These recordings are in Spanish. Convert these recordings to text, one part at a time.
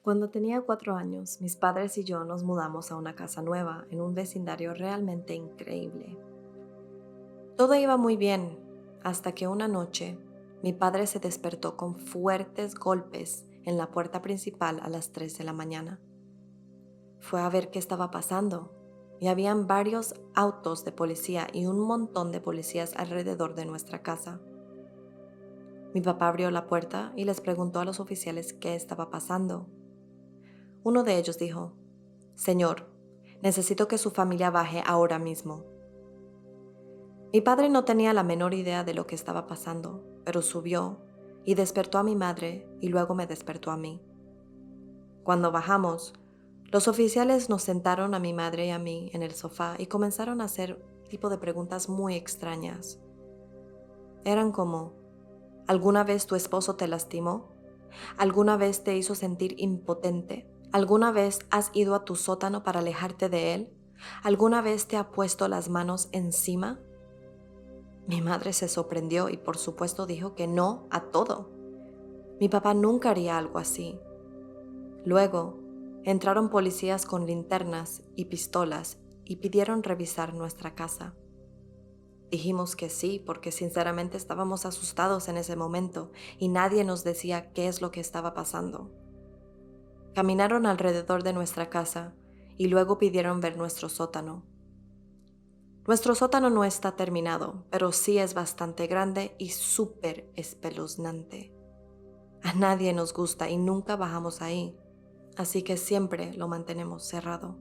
Cuando tenía 4 años, mis padres y yo nos mudamos a una casa nueva en un vecindario realmente increíble. Todo iba muy bien, hasta que una noche mi padre se despertó con fuertes golpes en la puerta principal a las 3 de la mañana. Fue a ver qué estaba pasando y habían varios autos de policía y un montón de policías alrededor de nuestra casa. Mi papá abrió la puerta y les preguntó a los oficiales qué estaba pasando. Uno de ellos dijo: Señor, necesito que su familia baje ahora mismo. Mi padre no tenía la menor idea de lo que estaba pasando, pero subió y despertó a mi madre y luego me despertó a mí. Cuando bajamos, los oficiales nos sentaron a mi madre y a mí en el sofá y comenzaron a hacer tipo de preguntas muy extrañas. Eran como: ¿alguna vez tu esposo te lastimó? ¿Alguna vez te hizo sentir impotente? ¿Alguna vez has ido a tu sótano para alejarte de él? ¿Alguna vez te ha puesto las manos encima? Mi madre se sorprendió y por supuesto dijo que no a todo. Mi papá nunca haría algo así. Luego, entraron policías con linternas y pistolas y pidieron revisar nuestra casa. Dijimos que sí, porque sinceramente estábamos asustados en ese momento y nadie nos decía qué es lo que estaba pasando. Caminaron alrededor de nuestra casa y luego pidieron ver nuestro sótano. Nuestro sótano no está terminado, pero sí es bastante grande y súper espeluznante. A nadie nos gusta y nunca bajamos ahí, así que siempre lo mantenemos cerrado.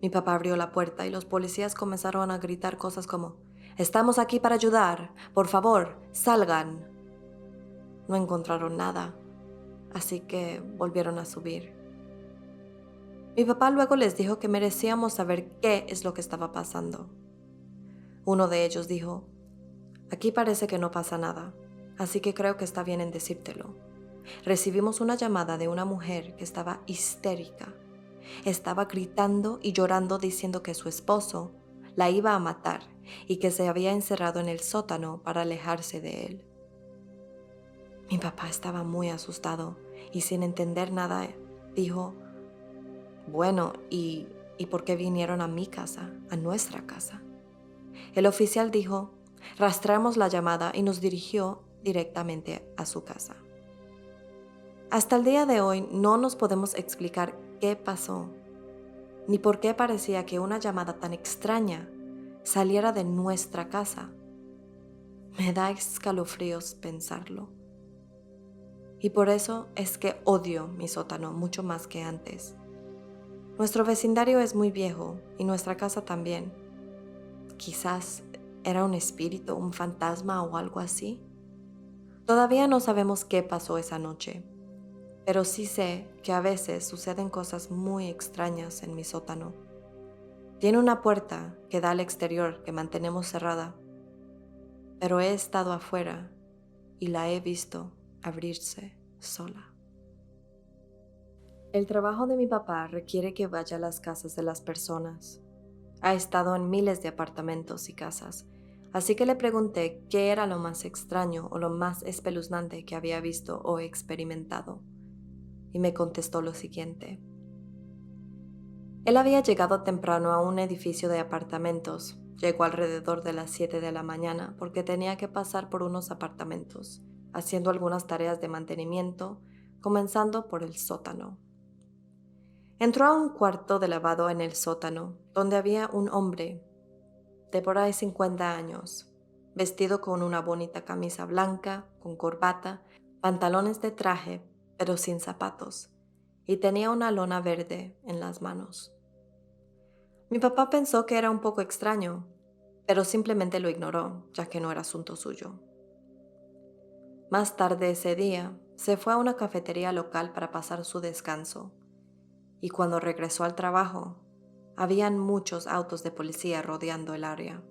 Mi papá abrió la puerta y los policías comenzaron a gritar cosas como: «Estamos aquí para ayudar, por favor, salgan». No encontraron nada, así que volvieron a subir. Mi papá luego les dijo que merecíamos saber qué es lo que estaba pasando. Uno de ellos dijo: «Aquí parece que no pasa nada, así que creo que está bien en decírtelo. Recibimos una llamada de una mujer que estaba histérica. Estaba gritando y llorando diciendo que su esposo la iba a matar y que se había encerrado en el sótano para alejarse de él». Mi papá estaba muy asustado y sin entender nada dijo: «Bueno, ¿y por qué vinieron a mi casa, a nuestra casa?». El oficial dijo: «Rastreamos la llamada y nos dirigió directamente a su casa». Hasta el día de hoy no nos podemos explicar qué pasó, ni por qué parecía que una llamada tan extraña saliera de nuestra casa. Me da escalofríos pensarlo. Y por eso es que odio mi sótano mucho más que antes. Nuestro vecindario es muy viejo y nuestra casa también. Quizás era un espíritu, un fantasma o algo así. Todavía no sabemos qué pasó esa noche, pero sí sé que a veces suceden cosas muy extrañas en mi sótano. Tiene una puerta que da al exterior que mantenemos cerrada, pero he estado afuera y la he visto abrirse sola. El trabajo de mi papá requiere que vaya a las casas de las personas. Ha estado en miles de apartamentos y casas, así que le pregunté qué era lo más extraño o lo más espeluznante que había visto o experimentado, y me contestó lo siguiente. Él había llegado temprano a un edificio de apartamentos. Llegó alrededor de las 7 de la mañana porque tenía que pasar por unos apartamentos, haciendo algunas tareas de mantenimiento, comenzando por el sótano. Entró a un cuarto de lavado en el sótano, donde había un hombre de por ahí 50 años, vestido con una bonita camisa blanca, con corbata, pantalones de traje, pero sin zapatos, y tenía una lona verde en las manos. Mi papá pensó que era un poco extraño, pero simplemente lo ignoró, ya que no era asunto suyo. Más tarde ese día, se fue a una cafetería local para pasar su descanso, y cuando regresó al trabajo, habían muchos autos de policía rodeando el área.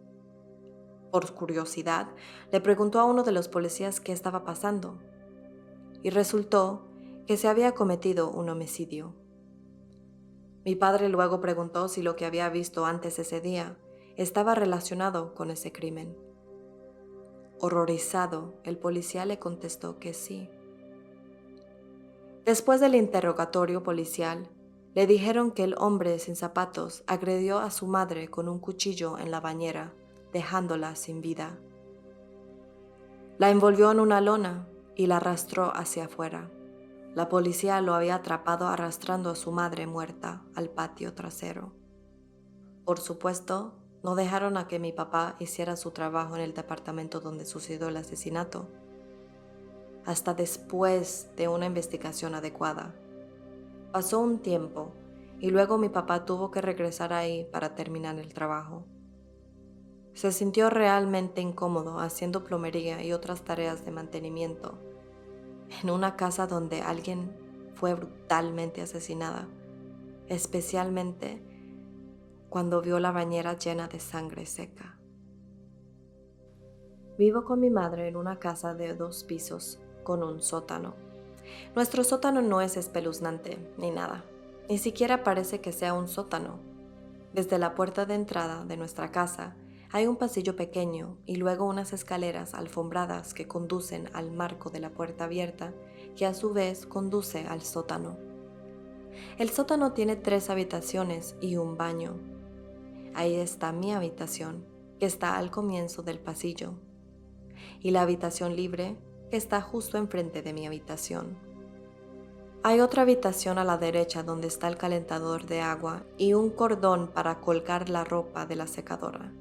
Por curiosidad, le preguntó a uno de los policías qué estaba pasando, y resultó que se había cometido un homicidio. Mi padre luego preguntó si lo que había visto antes ese día estaba relacionado con ese crimen. Horrorizado, el policía le contestó que sí. Después del interrogatorio policial, le dijeron que el hombre sin zapatos agredió a su madre con un cuchillo en la bañera, dejándola sin vida. La envolvió en una lona y la arrastró hacia afuera. La policía lo había atrapado arrastrando a su madre muerta al patio trasero. Por supuesto, no dejaron a que mi papá hiciera su trabajo en el departamento donde sucedió el asesinato, hasta después de una investigación adecuada. Pasó un tiempo y luego mi papá tuvo que regresar ahí para terminar el trabajo. Se sintió realmente incómodo haciendo plomería y otras tareas de mantenimiento en una casa donde alguien fue brutalmente asesinada, especialmente cuando vio la bañera llena de sangre seca. Vivo con mi madre en una casa de 2 pisos con un sótano. Nuestro sótano no es espeluznante ni nada, ni siquiera parece que sea un sótano. Desde la puerta de entrada de nuestra casa hay un pasillo pequeño y luego unas escaleras alfombradas que conducen al marco de la puerta abierta, que a su vez conduce al sótano. El sótano tiene 3 habitaciones y un baño. Ahí está mi habitación, que está al comienzo del pasillo, y la habitación libre, que está justo enfrente de mi habitación. Hay otra habitación a la derecha donde está el calentador de agua y un cordón para colgar la ropa de la secadora.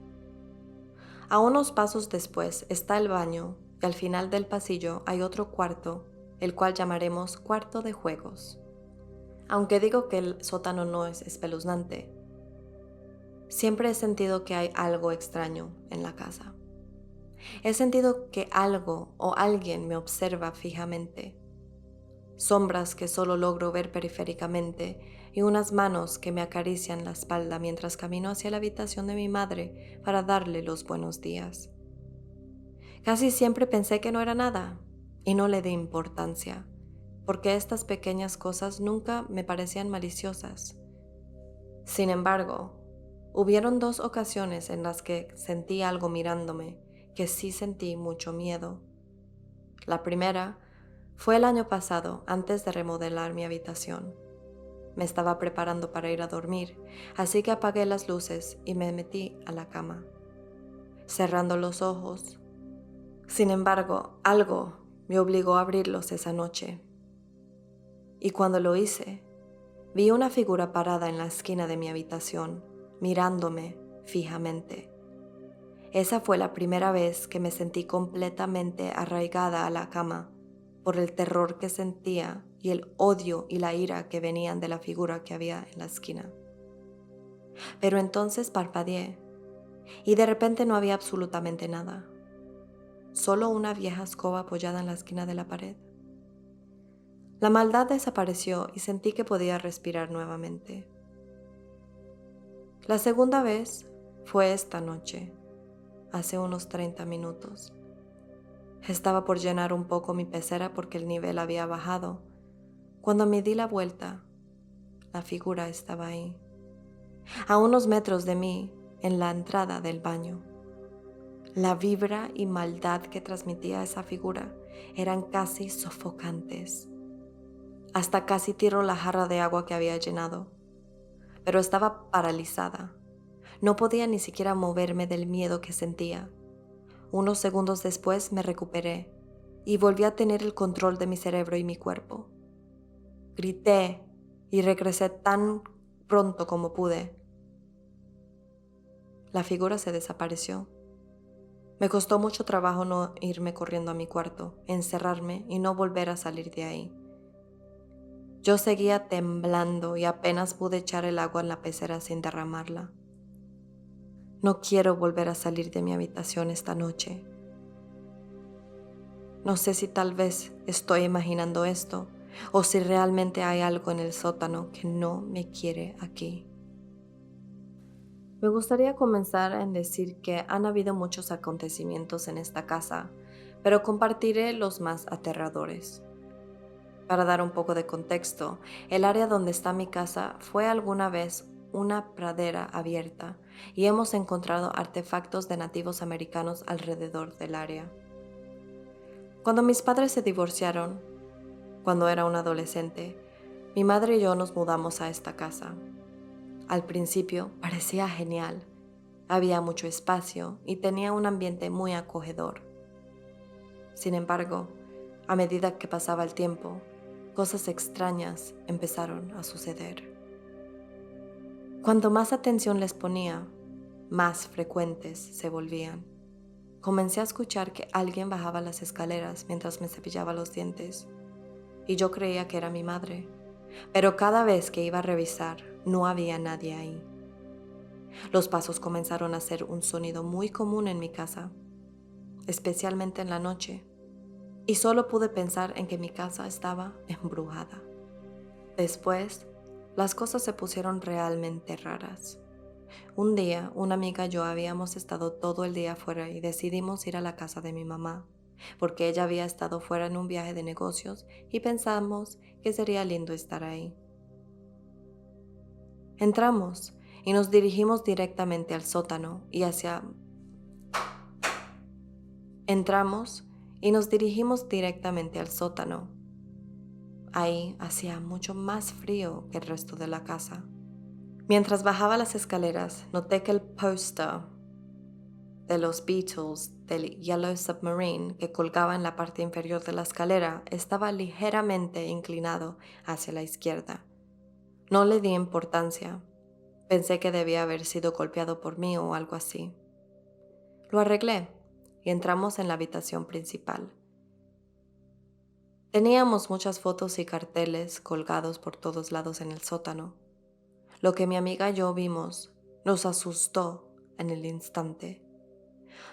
A unos pasos después está el baño y al final del pasillo hay otro cuarto, el cual llamaremos cuarto de juegos. Aunque digo que el sótano no es espeluznante, siempre he sentido que hay algo extraño en la casa. He sentido que algo o alguien me observa fijamente. Sombras que solo logro ver periféricamente y unas manos que me acarician la espalda mientras camino hacia la habitación de mi madre para darle los buenos días. Casi siempre pensé que no era nada y no le di importancia, porque estas pequeñas cosas nunca me parecían maliciosas. Sin embargo, hubieron 2 ocasiones en las que sentí algo mirándome, que sí sentí mucho miedo. La primera fue el año pasado, antes de remodelar mi habitación. Me estaba preparando para ir a dormir, así que apagué las luces y me metí a la cama, cerrando los ojos. Sin embargo, algo me obligó a abrirlos esa noche. Y cuando lo hice, vi una figura parada en la esquina de mi habitación, mirándome fijamente. Esa fue la primera vez que me sentí completamente arraigada a la cama por el terror que sentía y el odio y la ira que venían de la figura que había en la esquina. Pero entonces parpadeé y de repente no había absolutamente nada, solo una vieja escoba apoyada en la esquina de la pared. La maldad desapareció y sentí que podía respirar nuevamente. La segunda vez fue esta noche, hace unos 30 minutos. Estaba por llenar un poco mi pecera porque el nivel había bajado. Cuando me di la vuelta, la figura estaba ahí, a unos metros de mí, en la entrada del baño. La vibra y maldad que transmitía esa figura eran casi sofocantes. Hasta casi tiró la jarra de agua que había llenado, pero estaba paralizada. No podía ni siquiera moverme del miedo que sentía. Unos segundos después me recuperé y volví a tener el control de mi cerebro y mi cuerpo. Grité y regresé tan pronto como pude. La figura se desapareció. Me costó mucho trabajo no irme corriendo a mi cuarto, encerrarme y no volver a salir de ahí. Yo seguía temblando y apenas pude echar el agua en la pecera sin derramarla. No quiero volver a salir de mi habitación esta noche. No sé si tal vez estoy imaginando esto o si realmente hay algo en el sótano que no me quiere aquí. Me gustaría comenzar en decir que han habido muchos acontecimientos en esta casa, pero compartiré los más aterradores. Para dar un poco de contexto, el área donde está mi casa fue alguna vez una pradera abierta y hemos encontrado artefactos de nativos americanos alrededor del área. Cuando mis padres se divorciaron, Cuando era un adolescente, mi madre y yo nos mudamos a esta casa. Al principio parecía genial. Había mucho espacio y tenía un ambiente muy acogedor. Sin embargo, a medida que pasaba el tiempo, cosas extrañas empezaron a suceder. Cuanto más atención les ponía, más frecuentes se volvían. Comencé a escuchar que alguien bajaba las escaleras mientras me cepillaba los dientes, y yo creía que era mi madre, pero cada vez que iba a revisar, no había nadie ahí. Los pasos comenzaron a ser un sonido muy común en mi casa, especialmente en la noche, y solo pude pensar en que mi casa estaba embrujada. Después, las cosas se pusieron realmente raras. Un día, una amiga y yo habíamos estado todo el día afuera y decidimos ir a la casa de mi mamá, porque ella había estado fuera en un viaje de negocios y pensamos que sería lindo estar ahí. Entramos y nos dirigimos directamente al sótano Ahí hacía mucho más frío que el resto de la casa. Mientras bajaba las escaleras, noté que el póster de los Beatles del Yellow Submarine que colgaba en la parte inferior de la escalera estaba ligeramente inclinado hacia la izquierda. No le di importancia. Pensé que debía haber sido golpeado por mí o algo así. Lo arreglé y entramos en la habitación principal. Teníamos muchas fotos y carteles colgados por todos lados en el sótano. Lo que mi amiga y yo vimos nos asustó en el instante.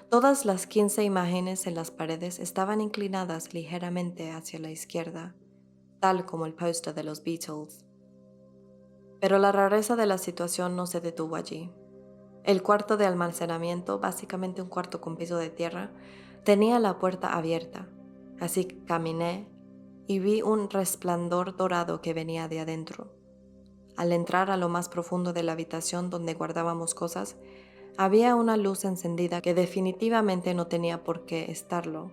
Todas las 15 imágenes en las paredes estaban inclinadas ligeramente hacia la izquierda, tal como el póster de los Beatles. Pero la rareza de la situación no se detuvo allí. El cuarto de almacenamiento, básicamente un cuarto con piso de tierra, tenía la puerta abierta, así que caminé y vi un resplandor dorado que venía de adentro. Al entrar a lo más profundo de la habitación donde guardábamos cosas, había una luz encendida que definitivamente no tenía por qué estarlo,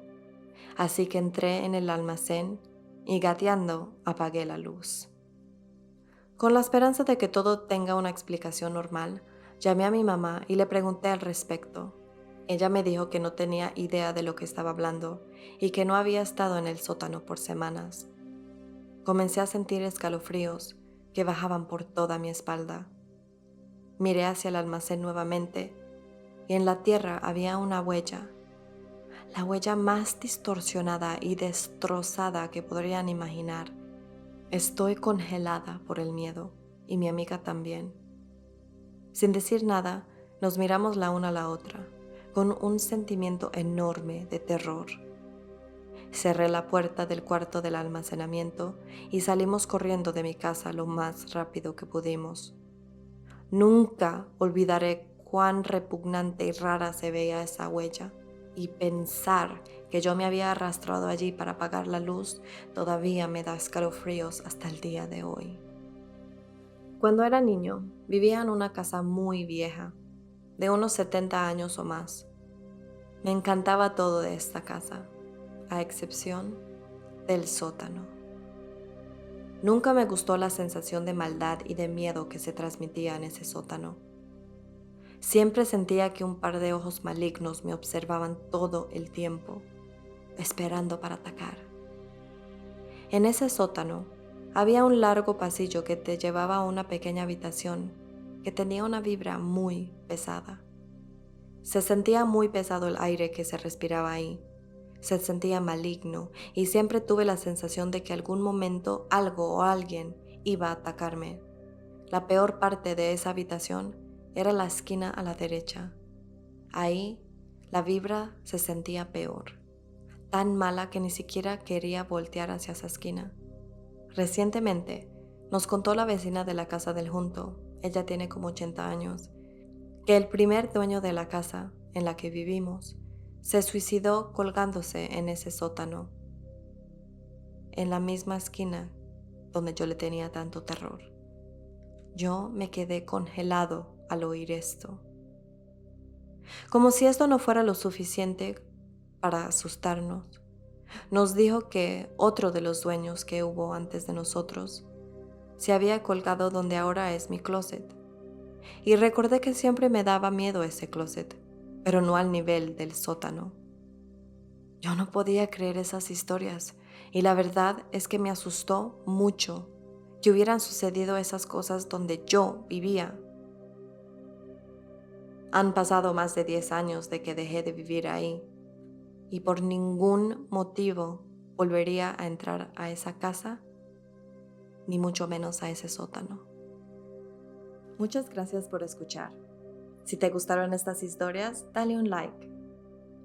así que entré en el almacén y gateando apagué la luz. Con la esperanza de que todo tenga una explicación normal, llamé a mi mamá y le pregunté al respecto. Ella me dijo que no tenía idea de lo que estaba hablando y que no había estado en el sótano por semanas. Comencé a sentir escalofríos que bajaban por toda mi espalda. Miré hacia el almacén nuevamente y en la tierra había una huella, la huella más distorsionada y destrozada que podrían imaginar. Estoy congelada por el miedo y mi amiga también. Sin decir nada, nos miramos la una a la otra, con un sentimiento enorme de terror. Cerré la puerta del cuarto del almacenamiento y salimos corriendo de mi casa lo más rápido que pudimos. Nunca olvidaré cuán repugnante y rara se veía esa huella, y pensar que yo me había arrastrado allí para apagar la luz todavía me da escalofríos hasta el día de hoy. Cuando era niño, vivía en una casa muy vieja, de unos 70 años o más. Me encantaba todo de esta casa, a excepción del sótano. Nunca me gustó la sensación de maldad y de miedo que se transmitía en ese sótano. Siempre sentía que un par de ojos malignos me observaban todo el tiempo, esperando para atacar. En ese sótano había un largo pasillo que te llevaba a una pequeña habitación que tenía una vibra muy pesada. Se sentía muy pesado el aire que se respiraba ahí. Se sentía maligno y siempre tuve la sensación de que algún momento algo o alguien iba a atacarme. La peor parte de esa habitación era la esquina a la derecha. Ahí la vibra se sentía peor, tan mala que ni siquiera quería voltear hacia esa esquina. Recientemente nos contó la vecina de la casa del junto, ella tiene como 80 años, que el primer dueño de la casa en la que vivimos se suicidó colgándose en ese sótano, en la misma esquina donde yo le tenía tanto terror. Yo me quedé congelado al oír esto. Como si esto no fuera lo suficiente para asustarnos, nos dijo que otro de los dueños que hubo antes de nosotros se había colgado donde ahora es mi closet. Y recordé que siempre me daba miedo ese closet, pero no al nivel del sótano. Yo no podía creer esas historias y la verdad es que me asustó mucho que hubieran sucedido esas cosas donde yo vivía. Han pasado más de 10 años de que dejé de vivir ahí y por ningún motivo volvería a entrar a esa casa, ni mucho menos a ese sótano. Muchas gracias por escuchar. Si te gustaron estas historias, dale un like.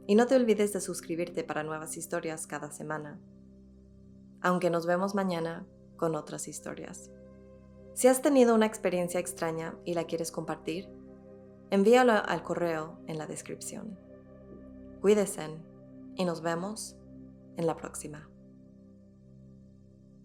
Y no te olvides de suscribirte para nuevas historias cada semana. Aunque nos vemos mañana con otras historias. Si has tenido una experiencia extraña y la quieres compartir, envíalo al correo en la descripción. Cuídense y nos vemos en la próxima.